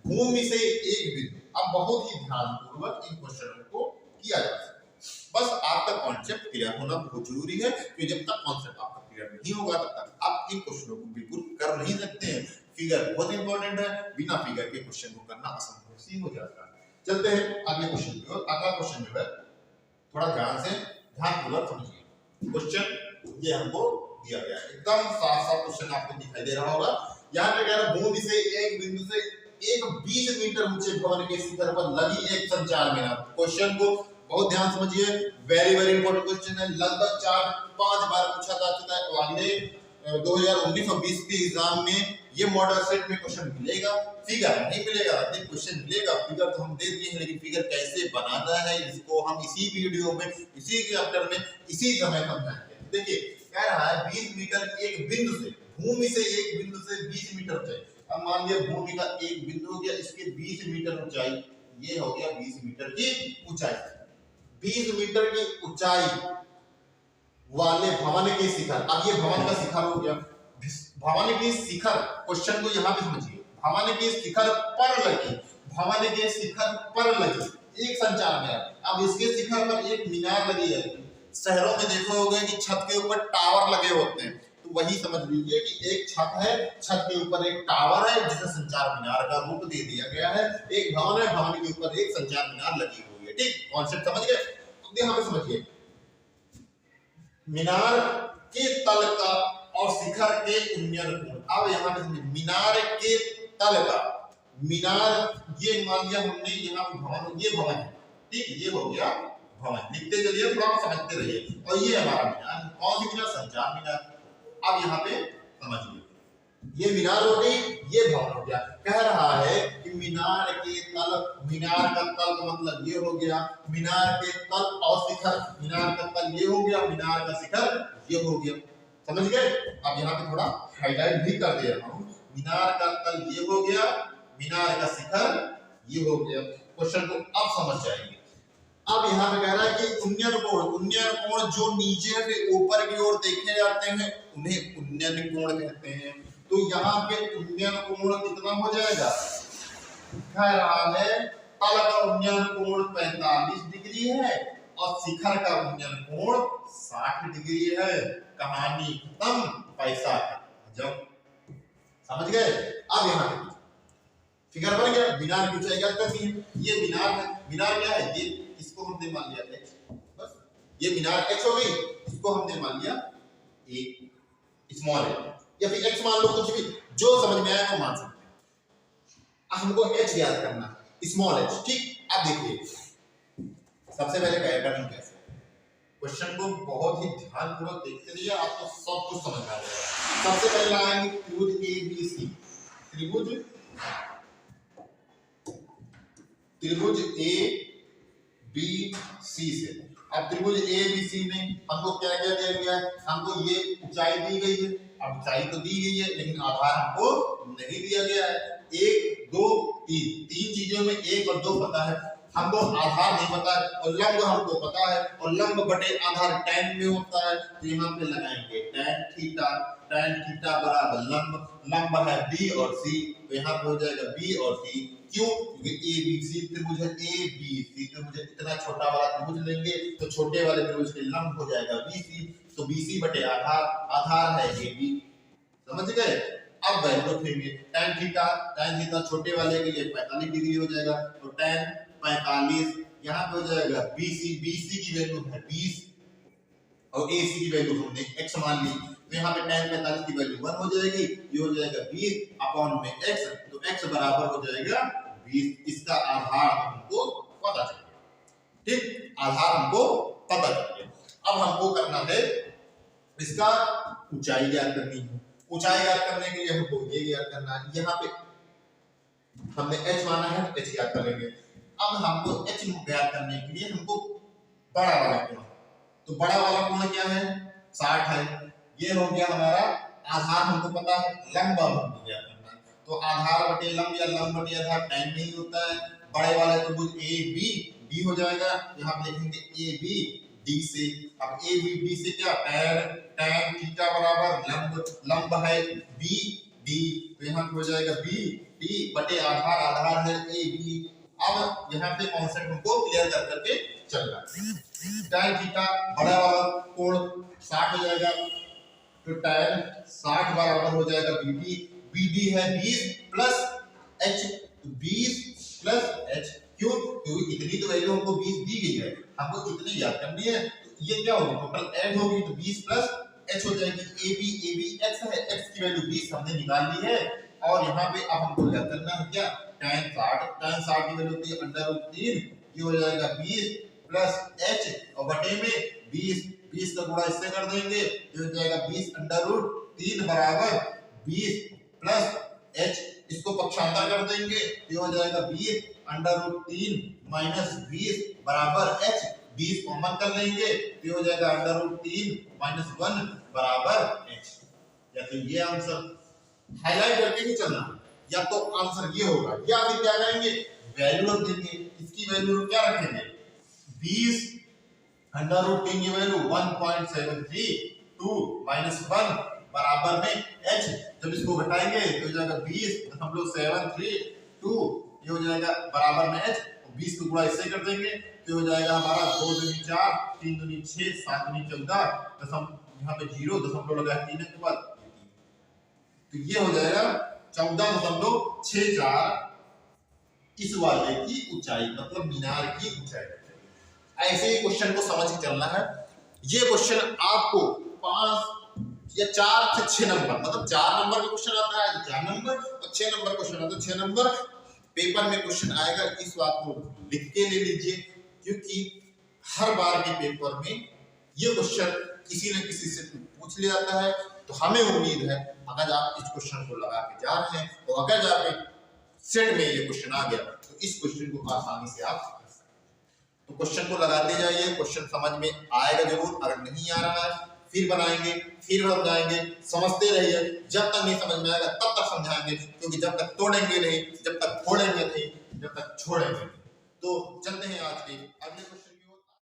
भूमि से एक बिंदु। अब बहुत ही ध्यानपूर्वक इन क्वेश्चनों को किया जा सकता है। बस आपका कॉन्सेप्ट क्लियर होना बहुत जरूरी है, कि जब तक कॉन्सेप्ट आपका क्लियर नहीं होगा तब तक आप इन क्वेश्चनों को बिल्कुल कर नहीं सकते हैं। फिगर बहुत इंपॉर्टेंट है, बिना फिगर के क्वेश्चन को करना असंभव सी हो जाता है। चलते हैं अगले क्वेश्चन की ओर। अगला क्वेश्चन जो है थोड़ा ध्यानपूर्वक समझिए। क्वेश्चन ये हमको दिया गया है, एकदम साफ साफ क्वेश्चन आपको दिखाई दे रहा होगा। यहाँ पे कह रहा है भूमि से एक बिंदु से एक 20 मीटर ऊंचे भवन के शिखर पर लगी एक संचार मीनार। क्वेश्चन को बहुत ध्यान समझिए, वेरी वेरी इंपॉर्टेंट क्वेश्चन है, लगभग 4-5 बार पूछा जा चुका है। तो अगले 2019 और 20 के एग्जाम में ये मॉडल सेट में क्वेश्चन मिलेगा, फिगर नहीं मिलेगा। देखिए क्वेश्चन मिलेगा, फिगर तो हम दे दिए हैं, लेकिन फिगर कैसे बनाना है इसको हम इसी वीडियो में, इसी चैप्टर में, इसी समय समझाएंगे। देखिए कह रहा है 20 मीटर एक बिंदु से, भूमि से एक बिंदु से 20 मीटर ऊंचाई। अब मान लिया भूमि का एक बिंदु हो गया, इसके 20 मीटर ऊंचाई, ये हो गया 20 मीटर की ऊंचाई। 20 मीटर की ऊंचाई वाले भवन के शिखर, अब ये भवन का शिखर हो गया, भवन के शिखर, क्वेश्चन को यहां पे समझिए, भवन के शिखर पर लगी, भवन के शिखर पर लगी एक संचार मीनार। अब इसके शिखर पर एक मीनार लगी है। शहरों में देखो होगे कि छत के ऊपर टावर लगे होते हैं, तो वही समझ लीजिए कि एक छत है, छत के ऊपर एक टावर है जिसे संचार मीनार का रूप दे दिया गया है। एक भवन है, भवन के ऊपर एक संचार मीनार लगी हुई है। ठीक, कॉन्सेप्ट समझ गए? तो यहां पे समझिए, मीनार के तल का और शिखर के उन्नयन कोण। अब यहाँ पे मीनार के तल का, मीनार ये मान लिया हमने, यहाँ पे भवन, ये भवन है, ठीक, ये हो गया भवन। लिखते चलिए, थोड़ा समझते रहिए। और ये हमारा मीनार, कौन सी मीनार? संचार मीनार। अब यहाँ पे समझिए, ये मीनार हो गई, ये भवन हो गया। कह रहा है कि मीनार के तल, मीनार का तल का मतलब ये हो गया, मीनार के तल और शिखर, मीनार का तल ये हो गया, मीनार का शिखर ये हो गया। समझ गए? अब यहाँ पे थोड़ा हाईलाइट भी कर दे रहा हूँ, मीनार का तल ये हो गया, मीनार का शिखर ये हो गया। क्वेश्चन को अब समझ जाएंगे। अब यहाँ पे कह रहा है कि उन्नयन कोण, उन्नयन कोण जो नीचे से ऊपर की ओर देखे जाते हैं उन्हें उन्नयन कोण कहते हैं। तो यहाँ पे उन्नयन कोण कितना हो जाएगा? कह रहा है तल का उन्नयन कोण 45 डिग्री है और शिखर का उन्नयन कोण 60 डिग्री है। कहानी खत्म, पैसा जब समझ गए। अब यहाँ पे फिगर बन गया, मीनार की ऊंचाई क्या करनी है? ये मीनार है, मीनार क्या है? ये, इसको हमने मान लिया x, बस ये मीनार x हो गई, इसको हमने मान लिया a स्मॉल है, या फिर x मान लो, कुछ भी जो समझ में आया वो मान सकते हैं। हमको h याद करना है, स्मॉल h, ठीक। अब देखिए सबसे पहले पैटर्न कैसे, क्वेश्चन को बहुत ही ध्यानपूर्वक देखते रहिए, आपको सब कुछ समझ आ जाएगा। सबसे पहले आएंगे त्रिभुज ABC, त्रिभुज ABC से। अब त्रिभुज ABC में हमको क्या क्या दिया गया है? हमको ये ऊंचाई दी गई है। अब ऊंचाई तो दी गई है, लेकिन आधार हमको नहीं दिया गया है। 1 2 3, तीन चीजों में 1 और 2 पता है, हमको आधार नहीं पता है। और लंब हमको पता है, और लंब बटे आधार tan में होता है। तो यहाँ पे लगाएंगे tan थीटा, tan थीटा बराबर लंब, लंब है B और C, तो यहाँ पे हो जाएगा B और C। क्यों? क्योंकि ABC त्रिभुज है, ABC त्रिभुज, इतना छोटा वाला त्रिभुज लेंगे तो छोटे वाले त्रिभुज के लंब हो जाएगा BC, तो BC बटे आधार, आधार है AB। समझ गए? अब वैल्यू रखेंगे tan थीटा छोटे वाले के लिए 45 डिग्री हो जाएगा, तो tan 45 यहाँ पे हो जाएगा BC की वैल्यू है 20 और AC की वैल्यू हमने x मान ली, तो यहाँ पे tan 45 की वैल्यू 1 हो जाएगी, ये हो जाएगा 20 अपॉन में x, तो x बराबर हो जाएगा 20। इसका आधार हमको पता चल गया, ठीक, आधार हमको पता चल गया। अब हमको करना है इसका ऊंचाई ज्ञात करनी है। ऊंचाई ज्ञात करने के लिए हमको ये ज्ञात करना है, यहाँ पे हमने h माना है, h ज्ञात करेंगे। अब हमको h ज्ञात करने के लिए हमको बड़ा वाला कोण, तो बड़ा वाला कोण क्या है? 60 है। ये हो गया हमारा आधार, हमको पता है, लंब हमको ज्ञात करना है, तो आधार बटे लंब या लंब बटे आधार tan नहीं होता है। बड़े वाले त्रिभुज AB हो जाएगा, यहाँ पे लिखेंगे AB D से। अब AB D से क्या? tan थीटा बराबर लंब, लंब है BD, तो यहाँ पे हो जाएगा B डी बटे आधार, आधार है ए बी। अब यहाँ पे कॉन्सेप्ट हमको क्लियर कर करके चलना है। tan थीटा बड़ा वाला कोण 60 हो जाएगा, तो tan 60 बराबर हो जाएगा BD। BD है 20 प्लस H, 20 प्लस H। क्यों? क्योंकि इतनी तो वैल्यू हमको 20 दी गई है, हमको इतनी याद करनी है। तो ये क्या होगी, टोटल ऐड होगी तो 20 प्लस H हो जाएगी। AB X है, X की वैल्यू 20 हमने निकाल ली है। और यहाँ पे अब हमको याद करना है क्या, tan 60 की वैल्यू होती है √3, ये हो जाएगा 20 प्लस H और बटे में 20 का गुणा इससे कर देंगे, ये हो जाएगा 20 √3 बराबर 20 प्लस H। इसको पक्षांतर कर देंगे, ये हो जाएगा 20 √3 माइनस 20 बराबर H। 20 कॉमन कर लेंगे, ये हो जाएगा √3 माइनस 1 बराबर H। या तो ये आंसर हाईलाइट करके ही चलना, या तो आंसर ये होगा, या फिर क्या करेंगे, वैल्यू रख देंगे। इसकी वैल्यू क्या रखेंगे, 20 √3 की वैल्यू 1.732 माइनस 1 बराबर में H। जब इसको घटाएंगे तो हो जाएगा 20.732, ये हो जाएगा बराबर में H। 20 को गुणा इससे कर देंगे तो हो जाएगा हमारा 2 दूनी 4, 3 दूनी 6, 7 दूनी 14, दशम यहाँ पे 0 दशमलव लगा 3 के बाद, तो ये हो जाएगा 14.64 इस वाले की ऊंचाई, मतलब मीनार की ऊंचाई। ऐसे ही क्वेश्चन को समझ के चलना है। ये क्वेश्चन आपको 5 या 4 से 6 नंबर, मतलब 4 नंबर का क्वेश्चन आता है तो 4 नंबर, और 6 नंबर क्वेश्चन आता है 6 नंबर पेपर में क्वेश्चन आएगा। इस बात को लिख के ले लीजिए, क्योंकि हर बार के पेपर में ये क्वेश्चन किसी न किसी से पूछ लिया जाता है। तो हमें उम्मीद है अगर आप इस क्वेश्चन को लगा के जा रहे हैं, तो अगर जाके सेट में ये क्वेश्चन आ गया तो इस क्वेश्चन को आसानी से आप कर सकते हैं। तो क्वेश्चन को लगाते जाइए, क्वेश्चन समझ में आएगा जरूर। अगर नहीं आ रहा है फिर बनाएंगे, फिर समझाएंगे, समझते रहिए। जब तक नहीं समझ में आएगा तब तक समझाएंगे, क्योंकि जब तक तोड़ेंगे नहीं, जब तक फोड़ेंगे नहीं, जब तक छोड़ेंगे नहीं। तो चलते हैं आज के अगले क्वेश्चन।